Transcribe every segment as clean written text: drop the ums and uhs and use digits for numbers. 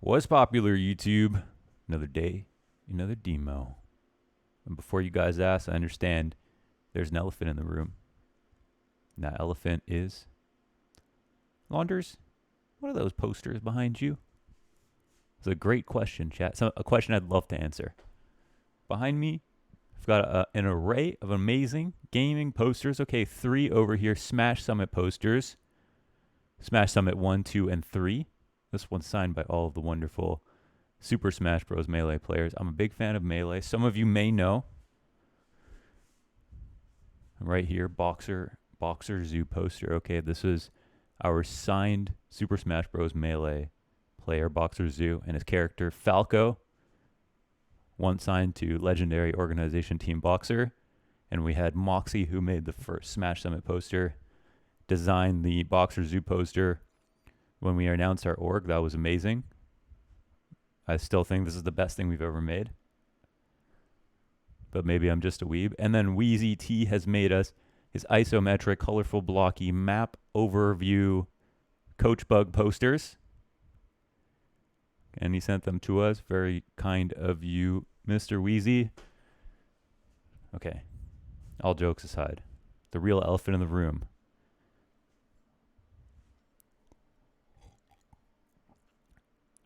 What's popular, YouTube? Another day, another demo. And before you guys ask, I understand there's an elephant in the room. And that elephant is launders. What are those posters behind you? It's a great question, chat. A question I'd love to answer. Behind me, I've got an array of amazing gaming posters. Okay, 3 over here. Smash Summit posters. Smash Summit 1, 2, and 3. This one's signed by all of the wonderful Super Smash Bros. Melee players. I'm a big fan of Melee. Some of you may know. Right here, Boxer Zoo poster. Okay, this is our signed Super Smash Bros. Melee player, Boxer Zoo, and his character, Falco. Once signed to legendary organization Team Boxer. And we had Moxie, who made the first Smash Summit poster, design the Boxer Zoo poster when we announced our org. That was amazing. I still think this is the best thing we've ever made. But maybe I'm just a weeb. And then Wheezy T has made us his isometric, colorful, blocky map overview Coach Bug posters. And he sent them to us. Very kind of you, Mr. Wheezy. Okay. All jokes aside. The real elephant in the room.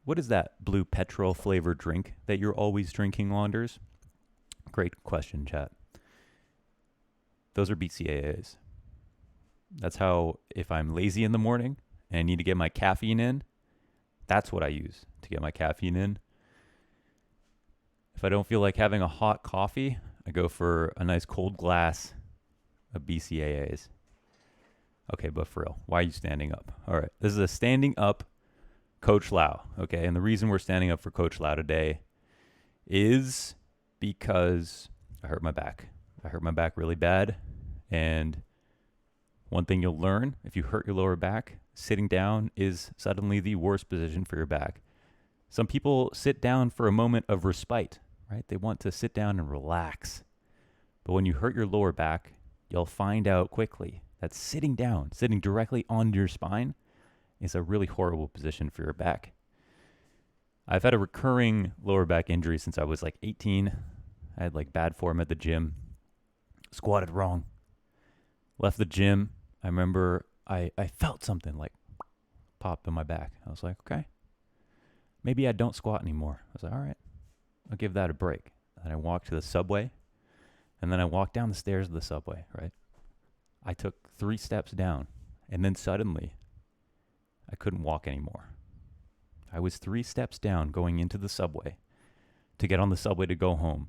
What is that blue petrol flavored drink that you're always drinking, Launders? Great question, chat. Those are BCAAs. That's how, if I'm lazy in the morning and I need to get my caffeine in, that's what I use to get my caffeine in. If I don't feel like having a hot coffee, I go for a nice cold glass of BCAAs. Okay, but for real, why are you standing up? All right, this is a standing up Coach Lau, okay? And the reason we're standing up for Coach Lau today is because I hurt my back. I hurt my back really bad. And one thing you'll learn, if you hurt your lower back, sitting down is suddenly the worst position for your back. Some people sit down for a moment of respite, right? They want to sit down and relax. But when you hurt your lower back, you'll find out quickly that sitting down, sitting directly on your spine, is a really horrible position for your back. I've had a recurring lower back injury since I was like 18. I had like bad form at the gym. Squatted wrong. Left the gym. I remember I felt something like pop in my back. I was like, okay, maybe I don't squat anymore. I was like, all right, I'll give that a break. And I walked to the subway. And then I walked down the stairs of the subway, right? I took 3 steps down. And then suddenly, I couldn't walk anymore. I was 3 steps down going into the subway to get on the subway to go home.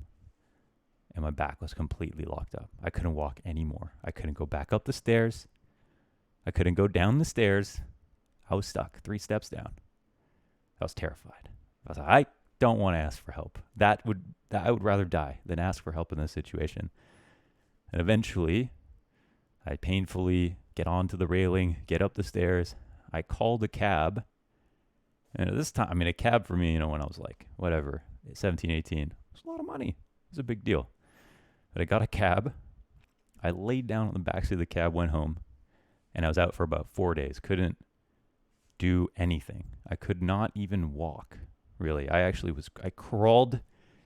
And my back was completely locked up. I couldn't walk anymore. I couldn't go back up the stairs. I couldn't go down the stairs. I was stuck 3 steps down. I was terrified. I was like, I don't want to ask for help. I would rather die than ask for help in this situation. And eventually, I painfully get onto the railing, get up the stairs. I called a cab. And at this time, I mean, a cab for me, when I was like, whatever, 17, 18, it was a lot of money. It was a big deal. But I got a cab. I laid down on the backseat of the cab, went home, and I was out for about 4 days. Couldn't do anything. I could not even walk, really. I crawled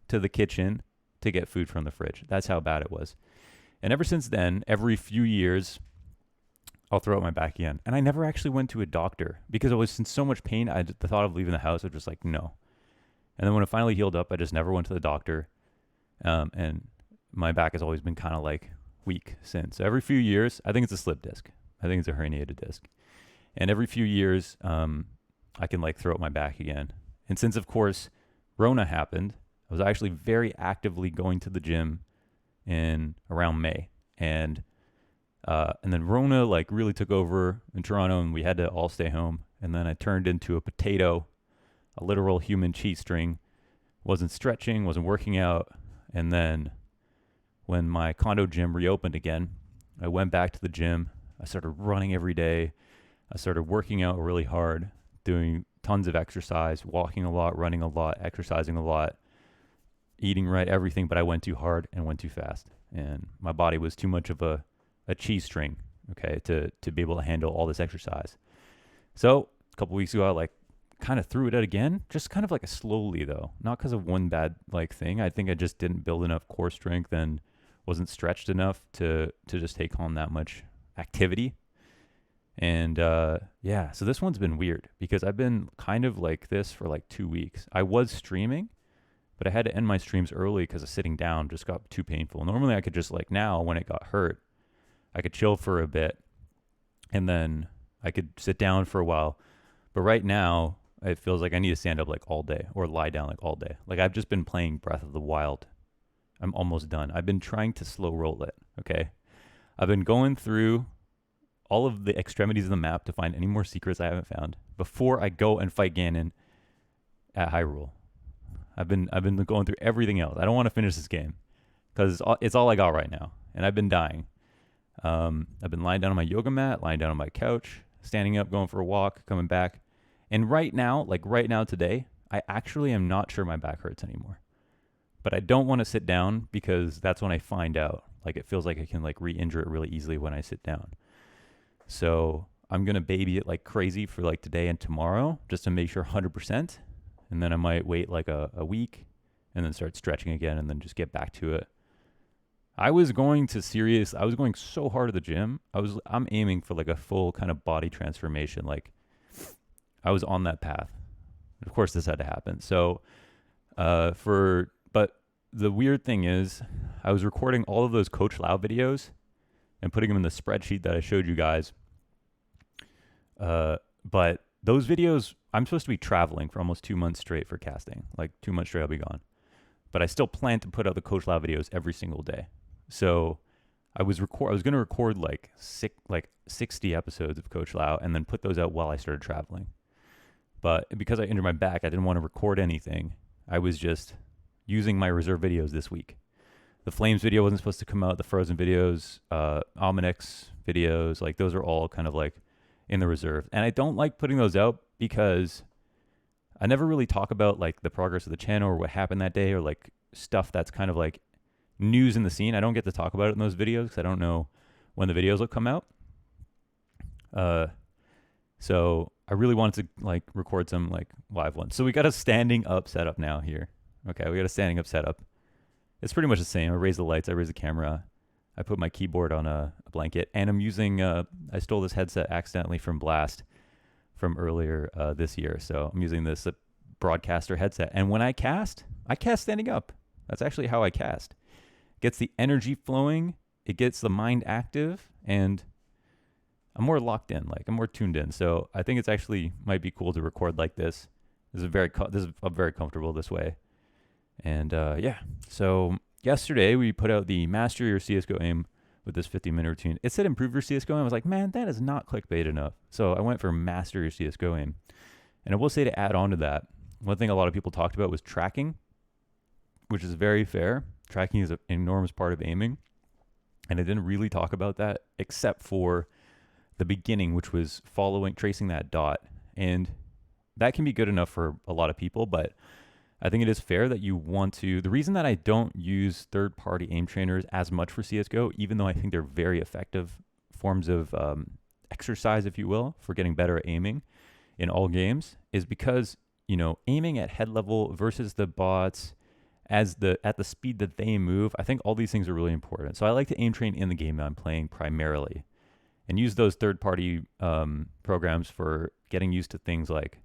to the kitchen to get food from the fridge. That's how bad it was. And ever since then, every few years, I'll throw out my back again. And I never actually went to a doctor because I was in so much pain. The thought of leaving the house, I was just like, no. And then when it finally healed up, I just never went to the doctor. And my back has always been kind of like weak since. So every few years, I think it's a slip disc. I think it's a herniated disc. And every few years, I can like throw out my back again. And since, of course, Rona happened, I was actually very actively going to the gym in around May. And then Rona like really took over in Toronto and we had to all stay home. And then I turned into a potato, a literal human cheese string, wasn't stretching, wasn't working out. And then when my condo gym reopened again, I went back to the gym. I started running every day. I started working out really hard, doing tons of exercise, walking a lot, running a lot, exercising a lot, eating right, everything. But I went too hard and went too fast. And my body was too much of a cheese string, okay, to be able to handle all this exercise. So a couple weeks ago, I like kind of threw it out again, just kind of like a slowly though, not because of one bad like thing. I think I just didn't build enough core strength and wasn't stretched enough to just take on that much activity. And yeah, so this one's been weird because I've been kind of like this for like 2 weeks. I was streaming, but I had to end my streams early because of sitting down just got too painful. Normally I could just like now when it got hurt, I could chill for a bit and then I could sit down for a while. But right now it feels like I need to stand up like all day or lie down like all day. Like I've just been playing Breath of the Wild. I'm almost done. I've been trying to slow roll it. Okay. I've been going through all of the extremities of the map to find any more secrets I haven't found before I go and fight Ganon at Hyrule. I've been going through everything else. I don't want to finish this game because it's all I got right now, and I've been dying. I've been lying down on my yoga mat, lying down on my couch, standing up, going for a walk, coming back, and right now, like right now today, I actually am not sure my back hurts anymore. But I don't want to sit down because that's when I find out. Like it feels like I can like re-injure it really easily when I sit down. So I'm going to baby it like crazy for like today and tomorrow just to make sure 100%. And then I might wait like a week and then start stretching again and then just get back to it. I was going so hard at the gym. I'm aiming for like a full kind of body transformation. Like I was on that path. Of course this had to happen. So but the weird thing is I was recording all of those Coach Lau videos and putting them in the spreadsheet that I showed you guys. But those videos, I'm supposed to be traveling for almost 2 months straight for casting. Like 2 months straight, I'll be gone. But I still plan to put out the Coach Lau videos every single day. So I was going to record like 60 episodes of Coach Lau and then put those out while I started traveling. But because I injured my back, I didn't want to record anything. I was just using my reserve videos this week. The Flames video wasn't supposed to come out. The Frozen videos, Ominix videos, like those are all kind of like in the reserve. And I don't like putting those out because I never really talk about like the progress of the channel or what happened that day or like stuff that's kind of like news in the scene. I don't get to talk about it in those videos because I don't know when the videos will come out. So I really wanted to like record some like live ones. So we got a standing up setup now here. Okay, we got a standing up setup. It's pretty much the same. I raise the lights, I raise the camera, I put my keyboard on a blanket, and I'm using, I stole this headset accidentally from Blast from earlier this year. So I'm using this broadcaster headset. And when I cast standing up. That's actually how I cast. Gets the energy flowing, it gets the mind active, and I'm more locked in, like I'm more tuned in. So I think it's actually might be cool to record like this. I'm very comfortable this way. And yeah, so yesterday we put out the Master Your CSGO Aim with this 50-minute routine. It said improve your CSGO Aim. I was like, man, that is not clickbait enough. So I went for Master Your CSGO Aim. And I will say to add on to that, one thing a lot of people talked about was tracking, which is very fair. Tracking is an enormous part of aiming. And I didn't really talk about that except for the beginning, which was tracing that dot. And that can be good enough for a lot of people, but I think it is fair that you want to. The reason that I don't use third-party aim trainers as much for CSGO, even though I think they're very effective forms of exercise, if you will, for getting better at aiming in all games, is because, you know, aiming at head level versus the bots at the speed that they move, I think all these things are really important. So I like to aim train in the game that I'm playing primarily and use those third-party programs for getting used to things like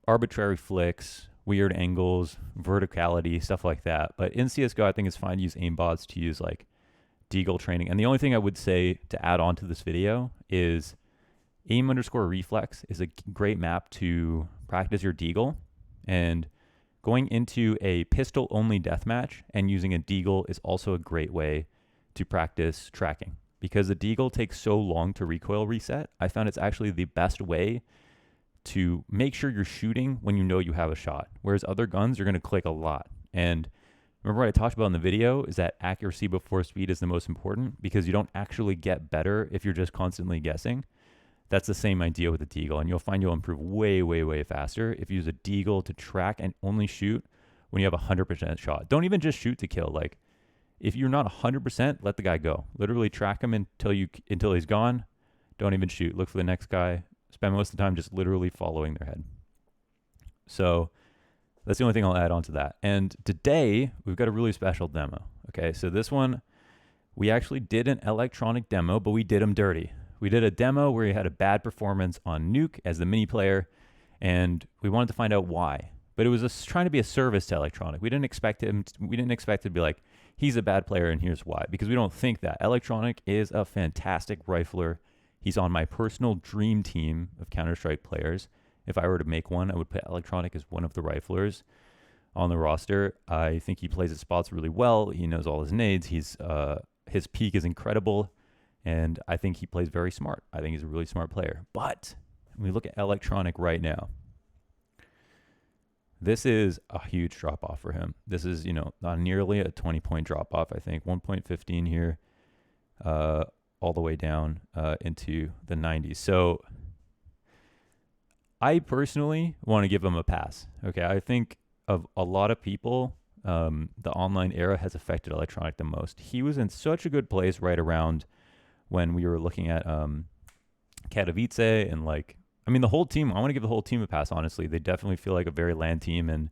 arbitrary flicks, weird angles, verticality, stuff like that. But in CSGO, I think it's fine to use aimbots to use like deagle training. And the only thing I would say to add on to this video is aim_reflex is a great map to practice your deagle. And going into a pistol-only deathmatch and using a deagle is also a great way to practice tracking. Because the deagle takes so long to recoil reset, I found it's actually the best way to make sure you're shooting when you know you have a shot. Whereas other guns, you're going to click a lot. And remember what I talked about in the video is that accuracy before speed is the most important because you don't actually get better if you're just constantly guessing. That's the same idea with the deagle. And you'll find you'll improve way, way, way faster if you use a deagle to track and only shoot when you have a 100% shot. Don't even just shoot to kill. Like if you're not 100%, let the guy go. Literally track him until he's gone. Don't even shoot. Look for the next guy. Spend most of the time just literally following their head. So that's the only thing I'll add on to that. And today, we've got a really special demo. Okay, so this one, we actually did an electronic demo, but we did them dirty. We did a demo where he had a bad performance on Nuke as the mini player, and we wanted to find out why. But it was trying to be a service to Electronic. We didn't expect it to be like, he's a bad player and here's why, because we don't think that. Electronic is a fantastic rifler. He's on my personal dream team of Counter-Strike players. If I were to make one, I would put Electronic as one of the riflers on the roster. I think he plays his spots really well. He knows all his nades. His peak is incredible, and I think he plays very smart. I think he's a really smart player. But when we look at Electronic right now, this is a huge drop-off for him. This is, not nearly a 20-point drop-off, I think. 1.15 here, all the way down into the 90s. So I personally want to give him a pass. Okay, I think of a lot of people, the online era has affected Electronic the most. He was in such a good place right around when we were looking at Katowice and the whole team. I want to give the whole team a pass, honestly. They definitely feel like a very land team, and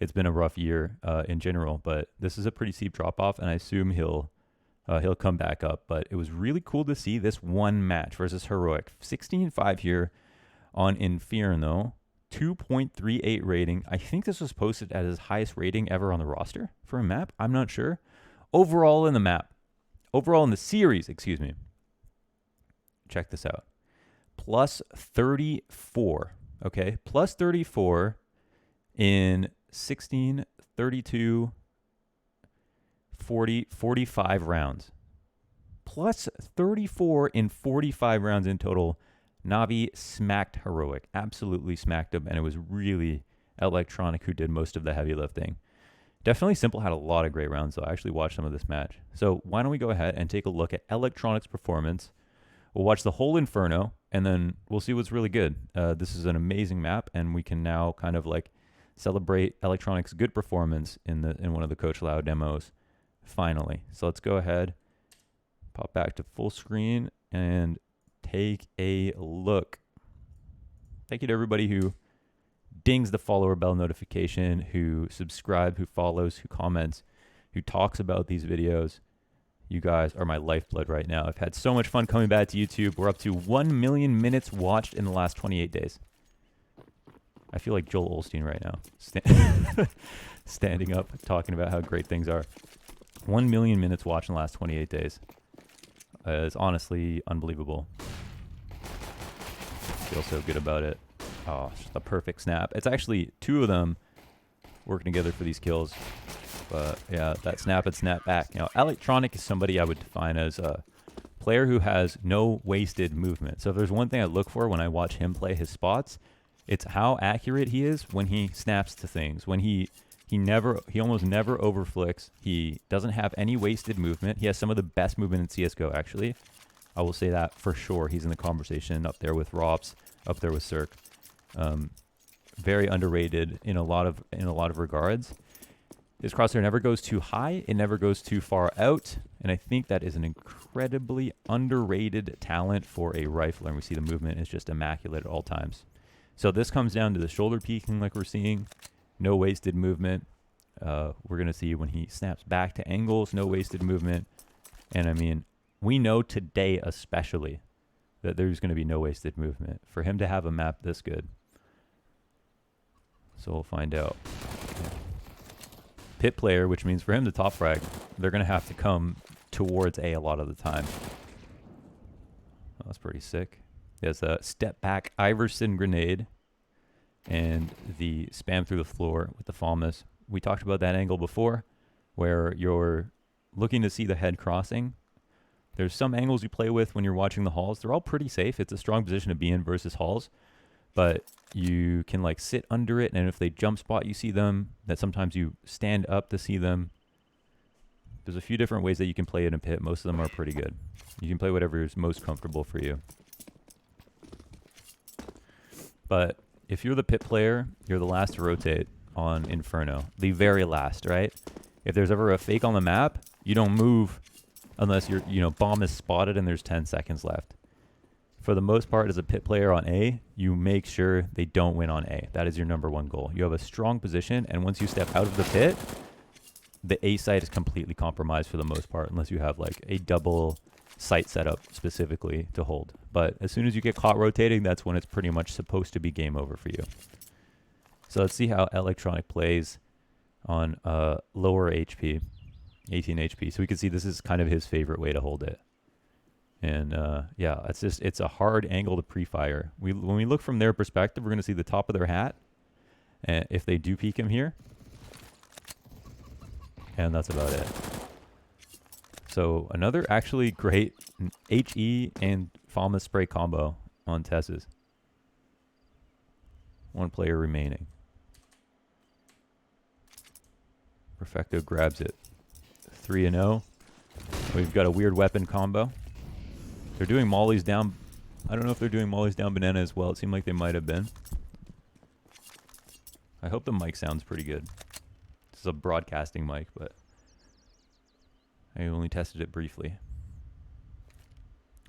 it's been a rough year in general. But this is a pretty steep drop-off, and I assume he'll come back up. But it was really cool to see this one match versus Heroic. 16-5 here on Inferno. 2.38 rating. I think this was posted at his highest rating ever on the roster for a map. I'm not sure. Overall in the series, excuse me. Check this out. Plus 34. Okay. Plus 34 in 16, 32, 40, 45 rounds. Plus 34 in 45 rounds in total. Navi smacked Heroic, absolutely smacked him, and it was really Electronic who did most of the heavy lifting. Definitely Simple had a lot of great rounds, though. I actually watched some of this match. So why don't we go ahead and take a look at Electronic's performance. We'll watch the whole Inferno, and then we'll see what's really good. This is an amazing map, and we can now kind of celebrate Electronic's good performance in one of the Coach Lau demos, finally. So let's go ahead, pop back to full screen, and take a look. Thank you to everybody who dings the follower bell notification, who subscribe, who follows, who comments, who talks about these videos. You guys are my lifeblood right now. I've had so much fun coming back to YouTube. We're up to 1 million minutes watched in the last 28 days. I feel like Joel Olstein right now, standing up, talking about how great things are. 1 million minutes watched in the last 28 days. It's honestly unbelievable. I feel so good about it. Oh, it's just a perfect snap. It's actually two of them working together for these kills. But yeah, that snap and snap back. Electronic is somebody I would define as a player who has no wasted movement. So if there's one thing I look for when I watch him play his spots, it's how accurate he is when he snaps to things. When he almost never overflicks. He doesn't have any wasted movement. He has some of the best movement in CSGO, actually. I will say that for sure. He's in the conversation up there with Rops, up there with Cirque. Very underrated in a lot of regards. His crosshair never goes too high. It never goes too far out. And I think that is an incredibly underrated talent for a rifler. And we see the movement is just immaculate at all times. So this comes down to the shoulder peeking like we're seeing. No wasted movement. We're going to see when he snaps back to angles, no wasted movement. And we know today especially that there's going to be no wasted movement for him to have a map this good. So we'll find out. Pit player, which means for him to top frag, they're going to have to come towards A lot of the time. Oh, that's pretty sick. There's a step back Iverson grenade. And the spam through the floor with the Falmus. We talked about that angle before, where you're looking to see the head crossing. There's some angles you play with when you're watching the halls. They're all pretty safe. It's a strong position to be in versus halls. But you can sit under it, and if they jump spot, you see them. That sometimes you stand up to see them. There's a few different ways that you can play it in pit. Most of them are pretty good. You can play whatever is most comfortable for you. But if you're the pit player, you're the last to rotate on Inferno. The very last, right? If there's ever a fake on the map, you don't move unless bomb is spotted and there's 10 seconds left. For the most part, as a pit player on A, you make sure they don't win on A. That is your #1 goal. You have a strong position, and once you step out of the pit, the A site is completely compromised for the most part, unless you have like a double site setup specifically to hold. But as soon as you get caught rotating, that's when it's pretty much supposed to be game over for you. So let's see how Electronic plays on lower HP, 18 HP. So we can see this is kind of his favorite way to hold it. And yeah, it's a hard angle to pre-fire. When we look from their perspective, we're going to see the top of their hat, and if they do peek him here, and that's about it. So another actually great HE and FAMA spray combo on Tess's. 1 player remaining. Perfecto grabs it. 3-0. We've got a weird weapon combo. They're doing mollies down. I don't know if they're doing mollies down banana as well. It seemed like they might have been. I hope the mic sounds pretty good. This is a broadcasting mic, but I only tested it briefly.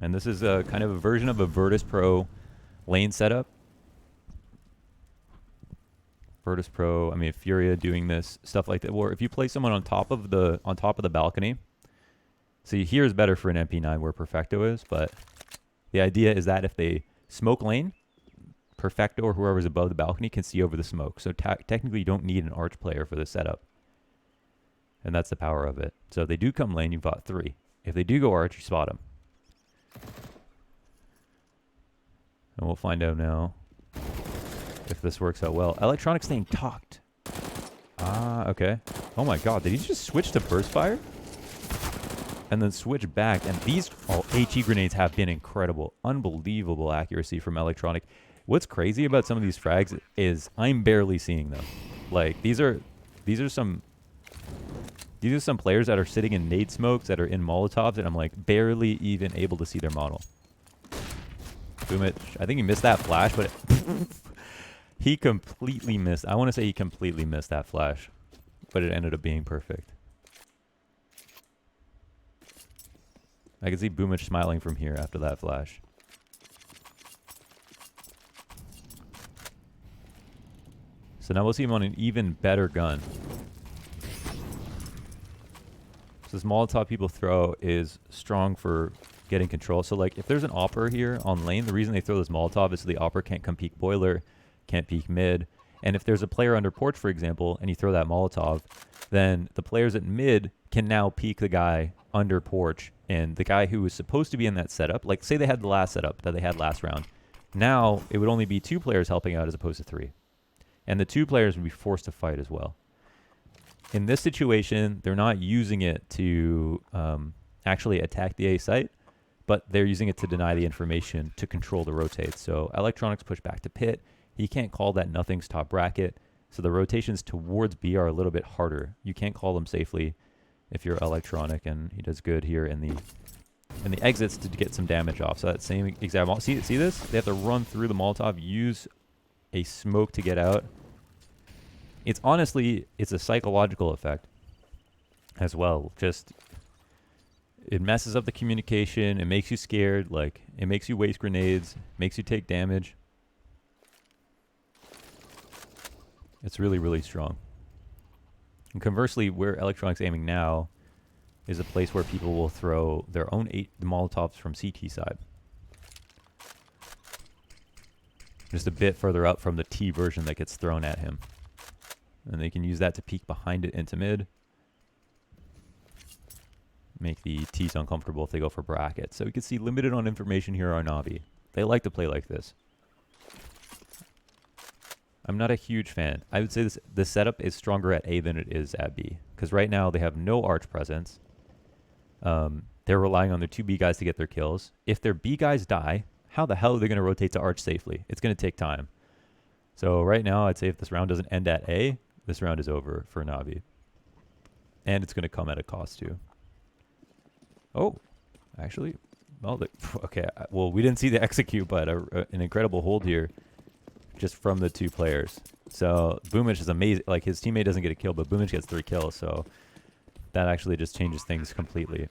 And this is a kind of a version of a Virtus Pro lane setup. Virtus Pro, I mean Furia doing this, stuff like that. Or if you play someone on top of the balcony. See, here is better for an MP9 where Perfecto is, but the idea is that if they smoke lane, Perfecto or whoever's above the balcony can see over the smoke. So technically you don't need an arch player for this setup. And that's the power of it. So if they do come lane, you've got 3. If they do go arch, you spot them. And we'll find out now if this works out well. Electronic staying talked. Ah, okay. Oh my god, did he just switch to burst fire? And then switch back, and these HE grenades have been incredible. Unbelievable accuracy from Electronic. What's crazy about some of these frags is I'm barely seeing them. Like, these are some players that are sitting in nade smokes, that are in Molotovs, and I'm like barely even able to see their model. Boomich, I think he missed that flash, but he completely missed. I want to say he completely missed that flash, but it ended up being perfect. I can see Boomich smiling from here after that flash. So now we'll see him on an even better gun. So this Molotov people throw is strong for getting control. So like if there's an opper here on lane, the reason they throw this Molotov is so the opper can't come peek boiler, can't peek mid. And if there's a player under porch, for example, and you throw that Molotov, then the players at mid can now peek the guy under porch, and the guy who was supposed to be in that setup, like say they had the last setup that they had last round, now it would only be 2 players helping out as opposed to 3. And the 2 players would be forced to fight as well. In this situation, they're not using it to actually attack the A site, but they're using it to deny the information to control the rotates. So Electronics push back to pit. He can't call that nothing's top bracket. So the rotations towards B are a little bit harder. You can't call them safely if you're Electronic, and he does good here in the exits to get some damage off. So that same exact, see this? They have to run through the Molotov, use a smoke to get out. It's honestly, it's a psychological effect as well. Just, it messes up the communication. It makes you scared. Like, it makes you waste grenades, makes you take damage. It's really, really strong. And conversely, where Electronic's aiming now is a place where people will throw their own Molotovs from CT side. Just a bit further up from the T version that gets thrown at him. And they can use that to peek behind it into mid. Make the T's uncomfortable if they go for brackets. So we can see limited on information here on Navi. They like to play like this. I'm not a huge fan. I would say this setup is stronger at A than it is at B. Because right now they have no arch presence. They're relying on their 2 B guys to get their kills. If their B guys die, how the hell are they going to rotate to arch safely? It's going to take time. So right now, I'd say if this round doesn't end at A, this round is over for Navi. And it's going to come at a cost too. Oh, actually, well, okay. Well, we didn't see the execute, but an incredible hold here just from the 2 players. So Boomich is amazing. Like, his teammate doesn't get a kill, but Boomich gets 3 kills. So that actually just changes things completely.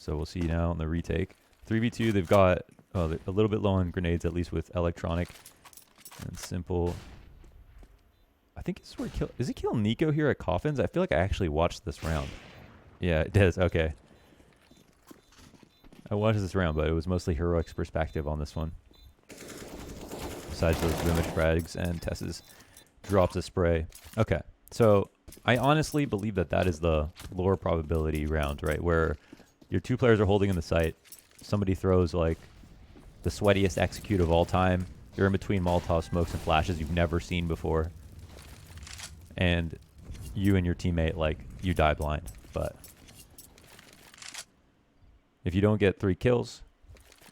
So we'll see now in the retake. 3v2, they've got a little bit low on grenades, at least with electronic. And simple. I think it's where he does he kill Nico here at Coffins? I feel like I actually watched this round. Yeah, it does. Okay. I watched this round, but it was mostly Heroic's perspective on this one. Besides those Vimage frags and Tess's drops of spray. Okay, so I honestly believe that that is the lower probability round, right? Where your two players are holding in the site. Somebody throws like the sweatiest execute of all time. You're in between Molotov smokes and flashes you've never seen before. And you and your teammate, like, you die blind. But if you don't get 3 kills,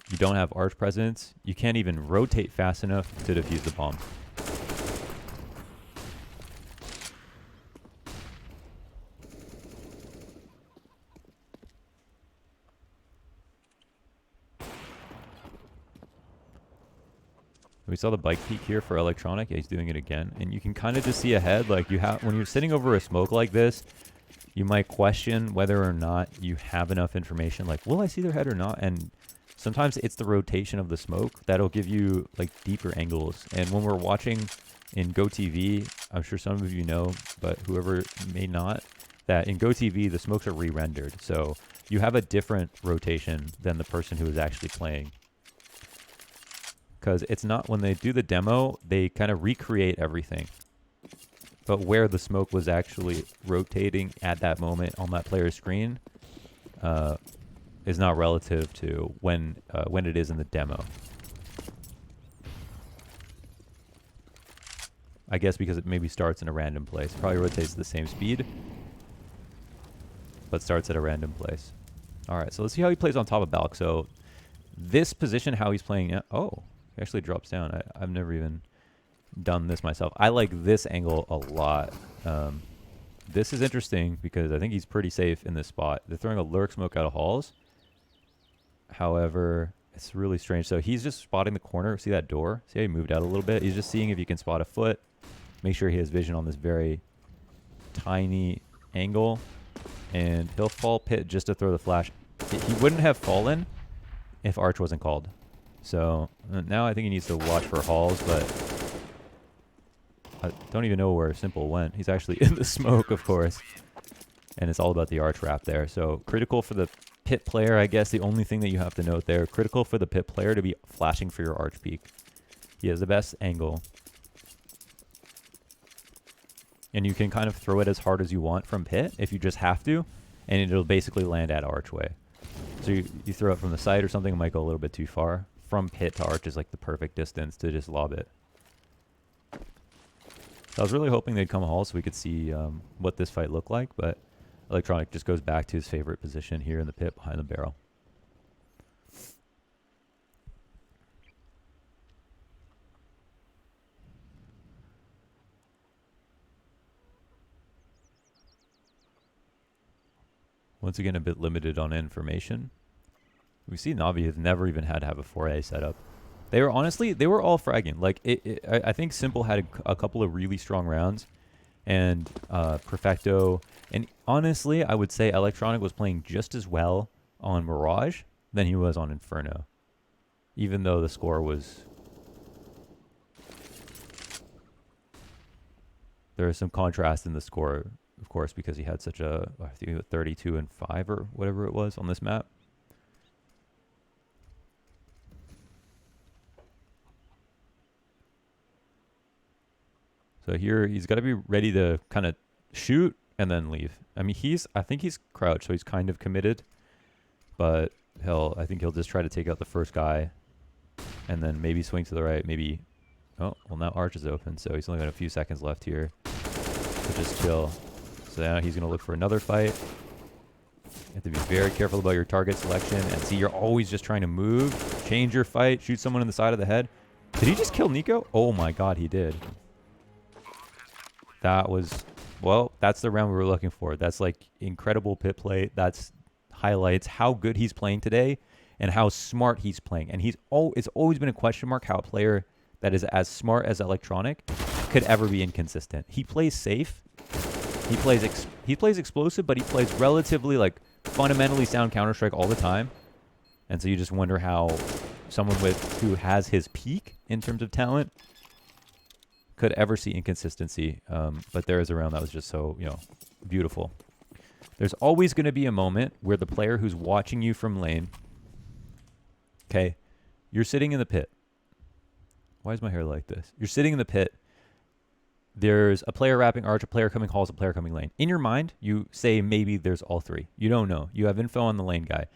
you don't have arch presence, you can't even rotate fast enough to defuse the bomb. We saw the bike peek here for electronic. Yeah, he's doing it again. And you can kind of just see ahead, like you have, when you're sitting over a smoke like this, you might question whether or not you have enough information. Like, will I see their head or not? And sometimes it's the rotation of the smoke that'll give you like deeper angles. And when we're watching in GoTV, I'm sure some of you know, but whoever may not, that in GoTV, the smokes are re-rendered. So you have a different rotation than the person who is actually playing. Because it's not, when they do the demo, they kind of recreate everything. But where the smoke was actually rotating at that moment on that player's screen is not relative to when it is in the demo. I guess because it maybe starts in a random place. Probably rotates at the same speed, but starts at a random place. All right, so let's see how he plays on top of Balk. So this position, how he's playing, oh, he actually drops down. I've never even done this myself. I like this angle a lot. This is interesting because I think he's pretty safe in this spot. They're throwing a lurk smoke out of halls. However, it's really strange. So he's just spotting the corner. See that door? See how he moved out a little bit? He's just seeing if he can spot a foot. Make sure he has vision on this very tiny angle. And he'll fall pit just to throw the flash. He wouldn't have fallen if Arch wasn't called. So now I think he needs to watch for halls, but I don't even know where Simple went. He's actually in the smoke, of course. And it's all about the arch wrap there. So critical for the pit player, I guess the only thing that you have to note there, critical for the pit player to be flashing for your arch peak. He has the best angle. And you can kind of throw it as hard as you want from pit if you just have to, and it'll basically land at archway. So you throw it from the side or something, it might go a little bit too far. From pit to arch is like the perfect distance to just lob it. So I was really hoping they'd come hall so we could see what this fight looked like, but Electronic just goes back to his favorite position here in the pit behind the barrel. Once again, a bit limited on information. We see Navi has never even had to have a 4A setup. They were honestly, they were all fragging. Like I think Simple had a couple of really strong rounds, and Perfecto, and honestly, I would say Electronic was playing just as well on Mirage than he was on Inferno, even though the score was. There is some contrast in the score, of course, because he had such a, I think, 32 and 5 or whatever it was on this map. So here he's got to be ready to kind of shoot and then leave. I mean, I think he's crouched, so he's kind of committed, but I think he'll just try to take out the first guy and then maybe swing to the right, maybe. Oh, well, now Arch is open, so he's only got a few seconds left here to just kill. So now he's going to look for another fight. You have to be very careful about your target selection. And see, you're always just trying to move, change your fight, shoot someone in the side of the head. Did he just kill Nico? Oh my god, he did. That was, well, that's the round we were looking for. That's like incredible pit play. That's highlights how good he's playing today and how smart he's playing. And it's always been a question mark how a player that is as smart as Electronic could ever be inconsistent. He plays safe. He plays explosive, but he plays relatively like fundamentally sound Counter-Strike all the time. And so you just wonder how someone who has his peak in terms of talent could ever see inconsistency. But there is a round that was just so, beautiful. There's always going to be a moment where the player who's watching you from lane, okay, you're sitting in the pit. Why is my hair like this? You're sitting in the pit. There's a player wrapping arch, a player coming halls, a player coming lane. In your mind, you say maybe there's all three. You don't know. You have info on the lane guy.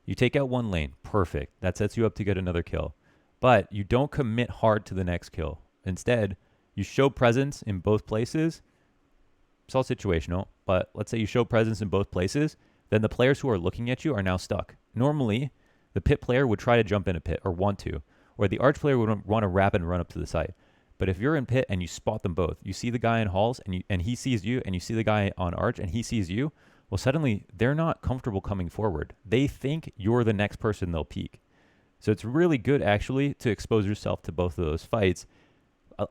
You take out one lane. Perfect. That sets you up to get another kill. But you don't commit hard to the next kill. Instead, you show presence in both places. It's all situational, but let's say you show presence in both places, then the players who are looking at you are now stuck. Normally, the pit player would try to jump in a pit or want to, or the arch player would want to wrap and run up to the site. But if you're in pit and you spot them both, you see the guy in halls and he sees you, and you see the guy on arch and he sees you, well, suddenly they're not comfortable coming forward. They think you're the next person they'll peek. So it's really good, actually, to expose yourself to both of those fights.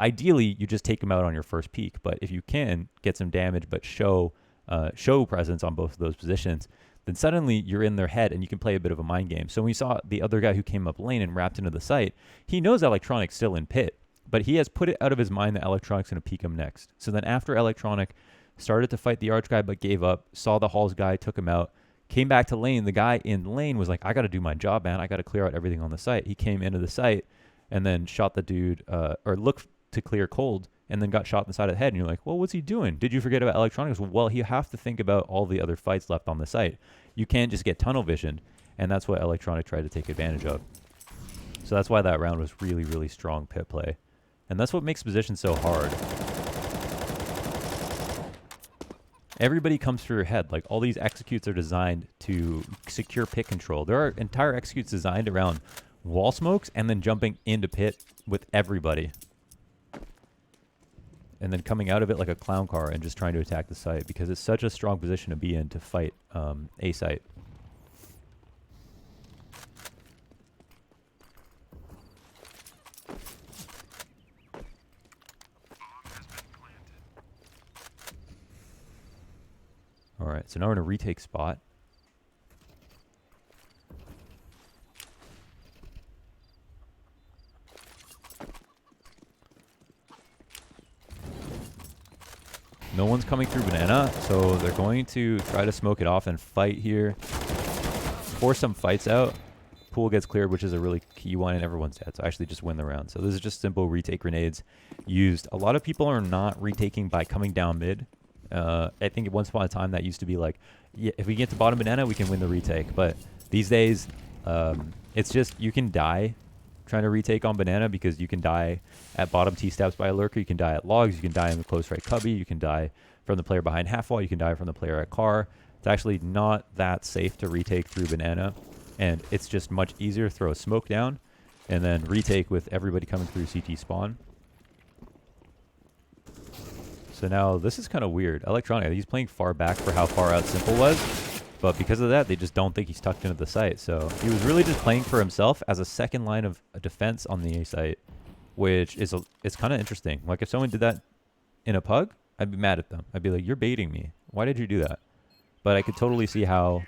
Ideally, you just take them out on your first peek. But if you can get some damage but show presence on both of those positions, then suddenly you're in their head and you can play a bit of a mind game. So when we saw the other guy who came up lane and wrapped into the site, he knows Electronic's still in pit. But he has put it out of his mind that Electronic's going to peek him next. So then after Electronic started to fight the arch guy but gave up, saw the halls guy, took him out, came back to lane, the guy in lane was like, I got to do my job, man. I got to clear out everything on the site. He came into the site and then shot the dude, or looked to clear cold, and then got shot in the side of the head. And you're like, well, what's he doing? Did you forget about Electronics? Well, you have to think about all the other fights left on the site. You can't just get tunnel visioned, and that's what Electronic tried to take advantage of. So that's why that round was really, really strong pit play. And that's what makes position so hard. Everybody comes through your head. Like, all these executes are designed to secure pit control. There are entire executes designed around wall smokes and then jumping into pit with everybody. And then coming out of it like a clown car and just trying to attack the site, because it's such a strong position to be in to fight a site. All right, so now we're in a retake spot. No one's coming through banana, so they're going to try to smoke it off and fight here. Force some fights out. Pool gets cleared, which is a really key one, and everyone's dead. So actually just win the round. So this is just simple retake grenades used. A lot of people are not retaking by coming down mid. I think once upon a time that used to be like, yeah, if we get to bottom banana, we can win the retake. But these days, it's just you can die trying to retake on banana, because you can die at bottom T-steps by a lurker, you can die at logs, you can die in the close right cubby, you can die from the player behind half wall, you can die from the player at car. It's actually not that safe to retake through banana, and it's just much easier to throw a smoke down and then retake with everybody coming through CT spawn. So now this is kind of weird. Electronic, he's playing far back for how far out Simple was, but because of that, they just don't think he's tucked into the site. So he was really just playing for himself as a second line of defense on the A site, which is it's kind of interesting. Like, if someone did that in a pug, I'd be mad at them. I'd be like, you're baiting me. Why did you do that? But I could totally see how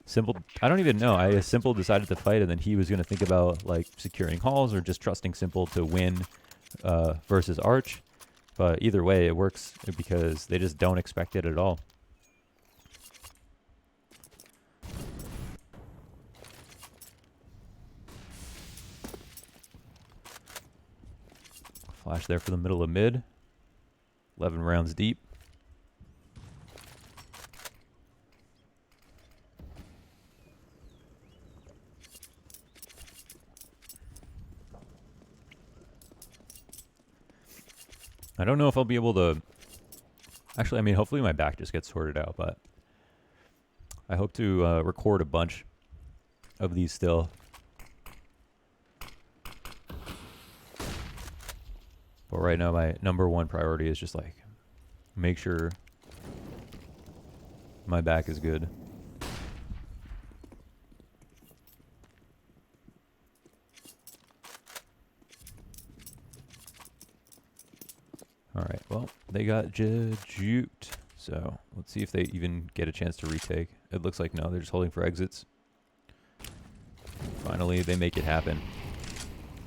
Simple, I don't even know. Simple decided to fight, and then he was going to think about like securing halls or just trusting Simple to win versus Arch. But either way, it works because they just don't expect it at all. Flash there for the middle of mid. 11 rounds deep. I don't know if I'll be able to... Actually, I mean, hopefully my back just gets sorted out, but I hope to record a bunch of these still. But right now, my number one priority is just like make sure my back is good. All right, well, they got juked, So let's see if they even get a chance to retake. It looks like no, they're just holding for exits. Finally, they make it happen.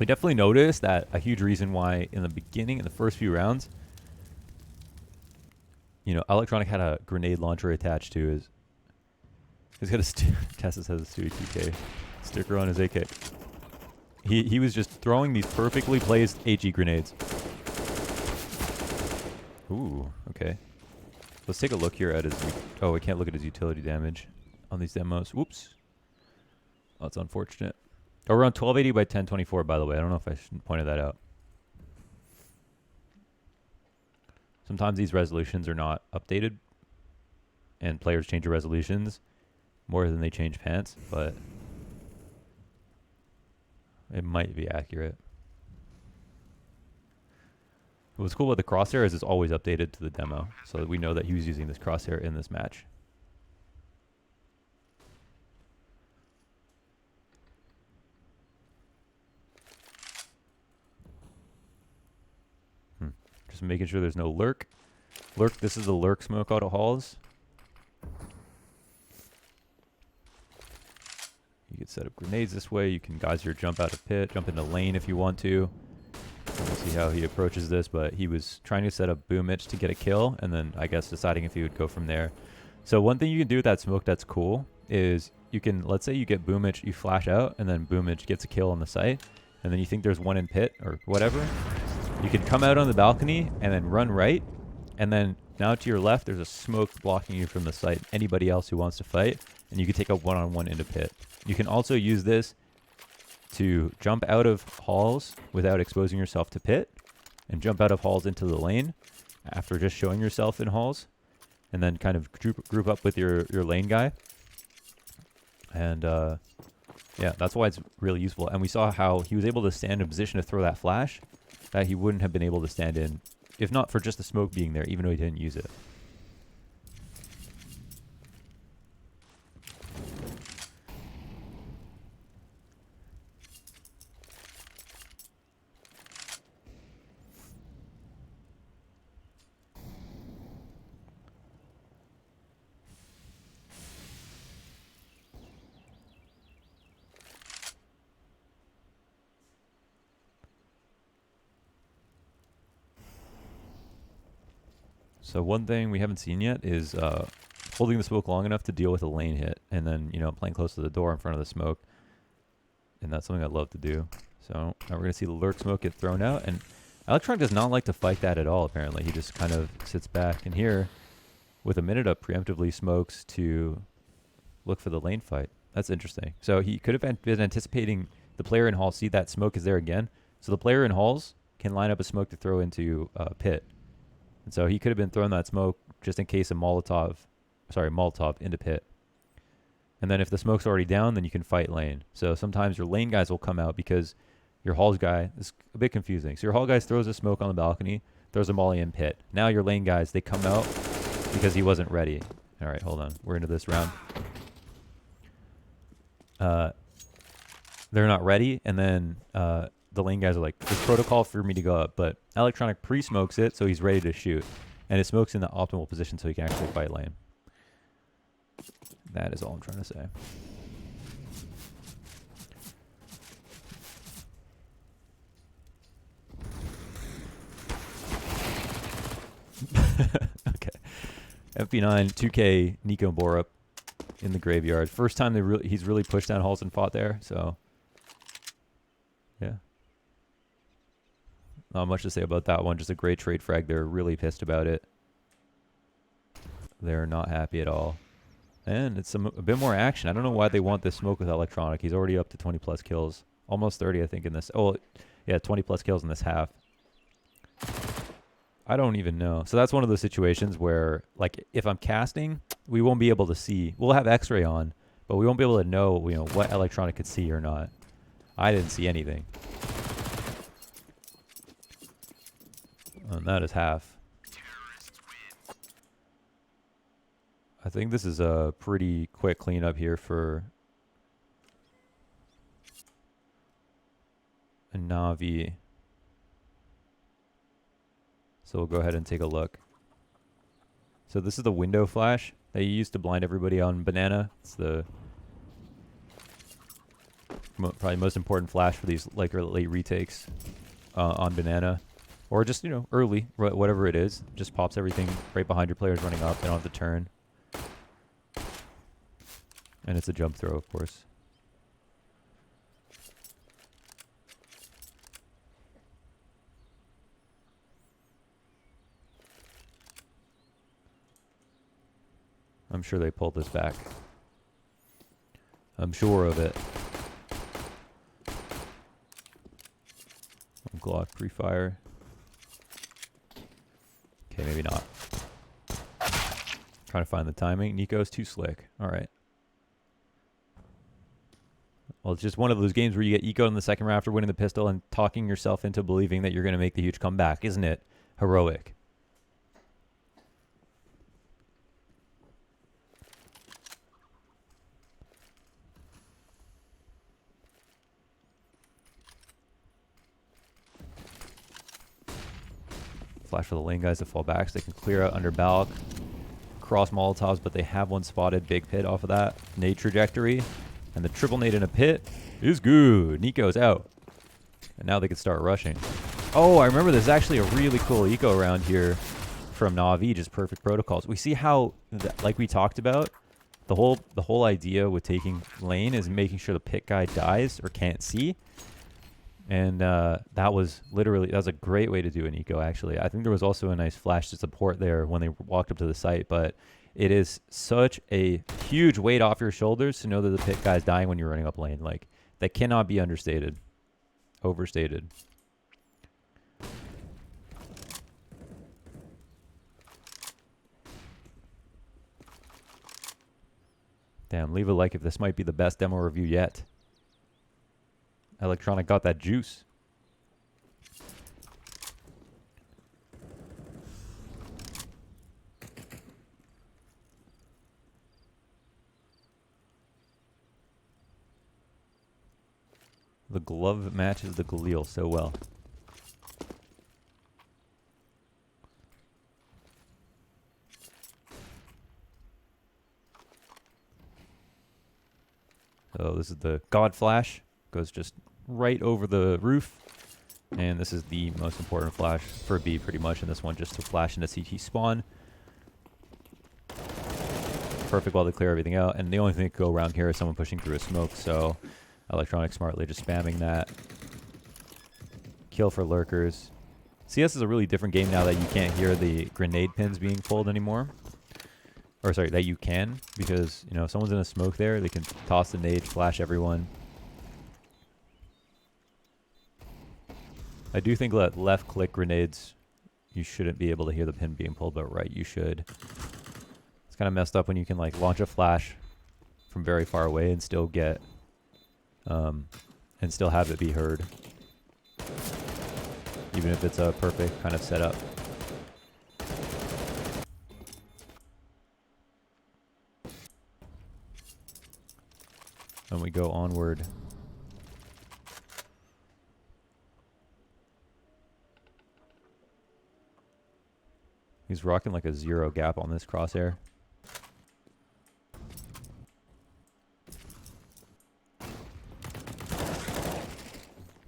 We definitely noticed that a huge reason why in the beginning, in the first few rounds, you know, Electronic had a grenade launcher attached to his. He's got a Tessus has a Stewie 2K sticker on his AK. He was just throwing these perfectly placed HE grenades. Ooh, okay. Let's take a look here at his. Oh, we can't look at his utility damage on these demos. Whoops. Oh, that's unfortunate. Oh, we're on 1280 by 1024, by the way. I don't know if I pointed that out. Sometimes these resolutions are not updated, and players change their resolutions more than they change pants, but it might be accurate. What's cool about the crosshair is it's always updated to the demo, so that we know that he was using this crosshair in this match. Just making sure there's no lurk. Lurk, this is the lurk smoke out of halls. You can set up grenades this way. You can geyser jump out of pit, jump into lane if you want to. We'll see how he approaches this, but he was trying to set up Boomich to get a kill, and then I guess deciding if he would go from there. So one thing you can do with that smoke that's cool is you can, let's say you get Boomich, you flash out, and then Boomich gets a kill on the site, and then you think there's one in pit or whatever. You can come out on the balcony and then run right, and then now to your left there's a smoke blocking you from the site. Anybody else who wants to fight, and you can take a one-on-one into pit. You can also use this to jump out of halls without exposing yourself to pit, and jump out of halls into the lane after just showing yourself in halls, and then kind of group up with your lane guy. And yeah, that's why it's really useful. And we saw how he was able to stand in a position to throw that flash that he wouldn't have been able to stand in if not for just the smoke being there, even though he didn't use it. So one thing we haven't seen yet is holding the smoke long enough to deal with a lane hit, and then, you know, playing close to the door in front of the smoke. And that's something I'd love to do. So now we're going to see the lurk smoke get thrown out, and Electronic does not like to fight that at all, apparently. He just kind of sits back, and here, with a minute up, preemptively smokes to look for the lane fight. That's interesting. So he could have been anticipating the player in hall see that smoke is there again. So the player in halls can line up a smoke to throw into pit. And so he could have been throwing that smoke just in case a Molotov into pit. And then if the smoke's already down, then you can fight lane. So sometimes your lane guys will come out because your halls guy is a bit confusing. So your hall guys throws a smoke on the balcony, throws a molly in pit. Now your lane guys, they come out because he wasn't ready. All right, hold on. We're into this round. They're not ready, and then the lane guys are like, there's protocol for me to go up, but Electronic pre-smokes it, so he's ready to shoot. And it smokes in the optimal position so he can actually fight lane. That is all I'm trying to say. Okay. FP9, 2K, Nico Borup in the graveyard. First time he's really pushed down halls and fought there, so yeah. Not much to say about that one. Just a great trade frag. They're really pissed about it. They're not happy at all. And it's a bit more action. I don't know why they want this smoke with Electronic. He's already up to 20 plus kills. Almost 30, I think, in this. Oh, yeah, 20 plus kills in this half. I don't even know. So that's one of those situations where, like, if I'm casting, we won't be able to see. We'll have X-ray on, but we won't be able to know, you know, what Electronic could see or not. I didn't see anything. And that is half. I think this is a pretty quick cleanup here for a Navi. So we'll go ahead and take a look. So this is the window flash that you use to blind everybody on banana. It's the probably most important flash for these like late retakes on banana. Or just, you know, early, whatever it is. Just pops everything right behind your players running up. They don't have to turn. And it's a jump throw, of course. I'm sure they pulled this back. I'm sure of it. Glock pre-fire. Okay, maybe not. Trying to find the timing. Nico's too slick. All right. Well, it's just one of those games where you get ecoed in the second round after winning the pistol and talking yourself into believing that you're going to make the huge comeback. Isn't it heroic? Flash for the lane guys to fall back so they can clear out under Balk. Cross Molotovs, but they have one spotted. Big pit off of that. Nade trajectory. And the triple nade in a pit is good. Nico's out. And now they can start rushing. Oh, I remember there's actually a really cool eco around here from Na'Vi, just perfect protocols. We see how, like we talked about, the whole idea with taking lane is making sure the pit guy dies or can't see. And that was a great way to do an eco, actually. I think there was also a nice flash to support there when they walked up to the site, but it is such a huge weight off your shoulders to know that the pit guy's dying when you're running up lane. Like, that cannot be understated. Overstated. Damn, leave a like if this might be the best demo review yet. Electronic got that juice. The glove matches the Galil so well. So this is the God Flash. Goes just right over the roof. And this is the most important flash for B pretty much in this one, just to flash into CT spawn. Perfect while they clear everything out. And the only thing that could go around here is someone pushing through a smoke, so Electronic smartly just spamming that. Kill for lurkers. CS is a really different game now that you can't hear the grenade pins being pulled anymore. Or sorry, that you can, because, you know, if someone's in a smoke there, they can toss the nade, flash everyone. I do think that left click grenades, you shouldn't be able to hear the pin being pulled, but right, you should. It's kind of messed up when you can like launch a flash from very far away and still get, and still have it be heard. Even if it's a perfect kind of setup. And we go onward. He's rocking like a 0 gap on this crosshair.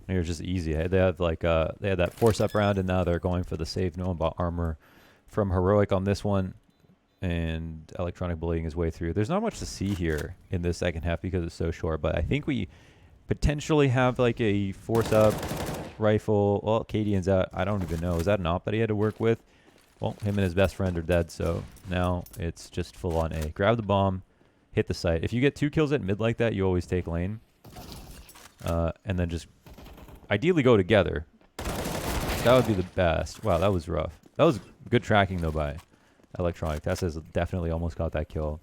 It was just easy. They had like they had that force up round, and now they're going for the save. No one bought armor from Heroic on this one, and Electronic bullying his way through. There's not much to see here in this second half because it's so short, but I think we potentially have like a force up rifle. Well, Cadian's out. I don't even know. Is that an op that he had to work with? Well, him and his best friend are dead, so now it's just full on A. Grab the bomb, hit the site. If you get 2 kills at mid like that, you always take lane. And then just ideally go together. That would be the best. Wow, that was rough. That was good tracking, though, by Electronic. That says definitely almost got that kill.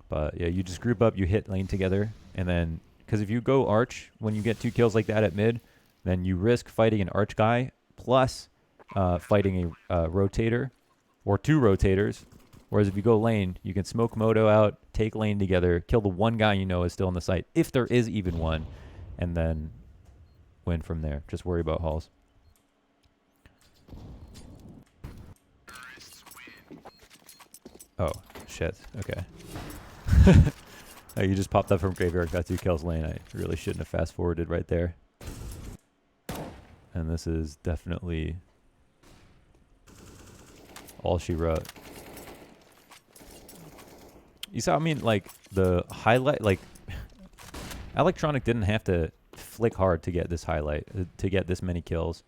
But, yeah, you just group up, you hit lane together, and then... Because if you go arch, when you get 2 kills like that at mid, then you risk fighting an arch guy, plus fighting a rotator, or 2 rotators. Whereas if you go lane, you can smoke Moto out, take lane together, kill the one guy you know is still in the site, if there is even one, and then win from there. Just worry about hauls. Oh, shit. Okay. Oh, you just popped up from graveyard, got 2 kills lane. I really shouldn't have fast forwarded right there. And this is definitely all she wrote. You saw, I mean, like, the highlight, like, Electronic didn't have to flick hard to get this highlight, to get this many kills.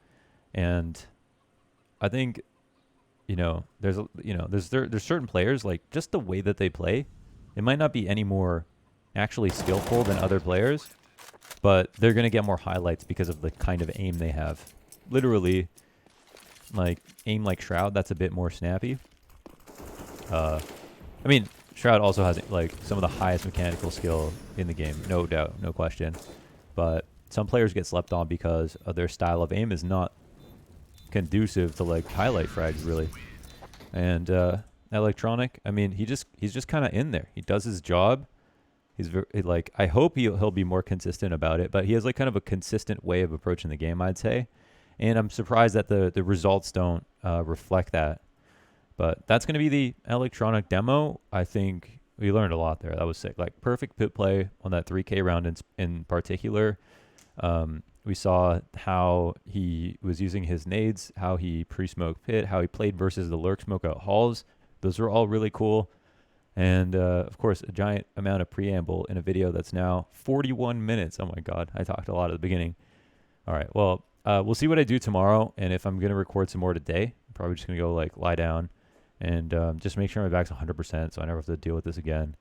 And I think, you know, there's certain players, like, just the way that they play, it might not be any more actually skillful than other players, but they're going to get more highlights because of the kind of aim they have. Literally, like, aim like Shroud, that's a bit more snappy. I mean, Shroud also has, like, some of the highest mechanical skill in the game, no doubt, no question. But some players get slept on because of their style of aim is not conducive to, like, highlight frags, really. And Electronic, I mean, he's just kind of in there. He does his job. He's very, like, I hope he'll be more consistent about it, but he has, like, kind of a consistent way of approaching the game, I'd say. And I'm surprised that the results don't reflect that. But that's going to be the Electronic demo. I think we learned a lot there. That was sick. Like, perfect pit play on that 3K round in particular. We saw how he was using his nades, how he pre-smoked pit, how he played versus the lurk smoke out halls. Those were all really cool. And, of course, a giant amount of preamble in a video that's now 41 minutes. Oh, my God. I talked a lot at the beginning. All right. Well, we'll see what I do tomorrow. And if I'm going to record some more today, I'm probably just going to go, like, lie down and just make sure my back's 100% so I never have to deal with this again.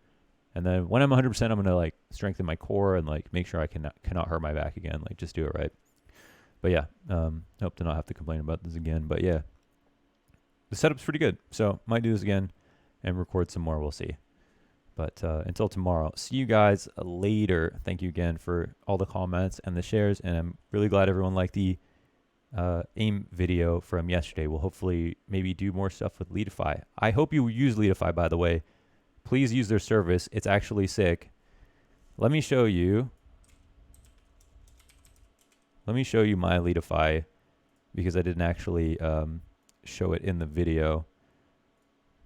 And then when I'm 100%, I'm going to, like, strengthen my core and, like, make sure I cannot hurt my back again. Like, just do it right. But, yeah, hope to not have to complain about this again. But, yeah, the setup's pretty good. So might do this again and record some more. We'll see. But until tomorrow, see you guys later. Thank you again for all the comments and the shares. And I'm really glad everyone liked the aim video from yesterday. We'll hopefully maybe do more stuff with Leadify. I hope you use Leadify, by the way. Please use their service. It's actually sick. Let me show you. Let me show you my Leadify because I didn't actually show it in the video.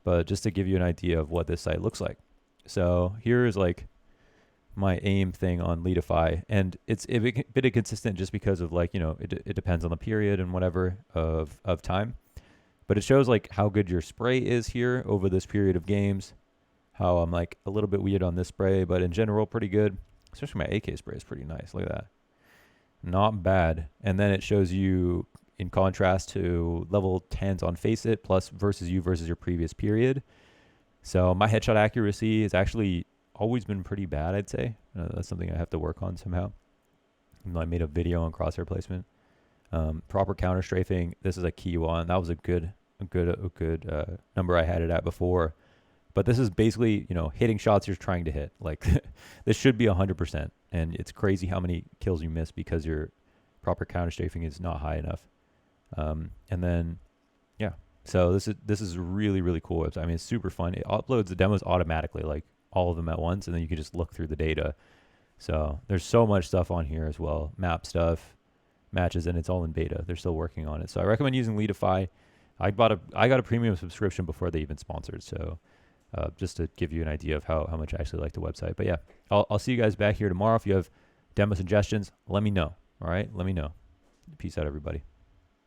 But just to give you an idea of what this site looks like. So here's, like, my aim thing on Leadify, and it's a bit inconsistent just because of, like, you know, it depends on the period and whatever of time, but it shows, like, how good your spray is here over this period of games, how I'm, like, a little bit weird on this spray, but in general pretty good. Especially my AK spray is pretty nice. Look at that, not bad. And then it shows you in contrast to level 10s on Face It plus versus your previous period. So my headshot accuracy has actually always been pretty bad, I'd say. That's something I have to work on somehow. I made a video on crosshair placement. Proper counter strafing. This is a key one. That was a good number I had it at before. But this is basically, you know, hitting shots you're trying to hit. Like, this should be 100%. And it's crazy how many kills you miss because your proper counter strafing is not high enough. And then, yeah. So this is really, really cool. I mean, it's super fun. It uploads the demos automatically, like all of them at once, and then you can just look through the data. So there's so much stuff on here as well. Map stuff, matches, and it's all in beta. They're still working on it. So I recommend using Leadify. I got a premium subscription before they even sponsored. So just to give you an idea of how much I actually like the website. But yeah, I'll see you guys back here tomorrow. If you have demo suggestions, let me know. All right, let me know. Peace out, everybody.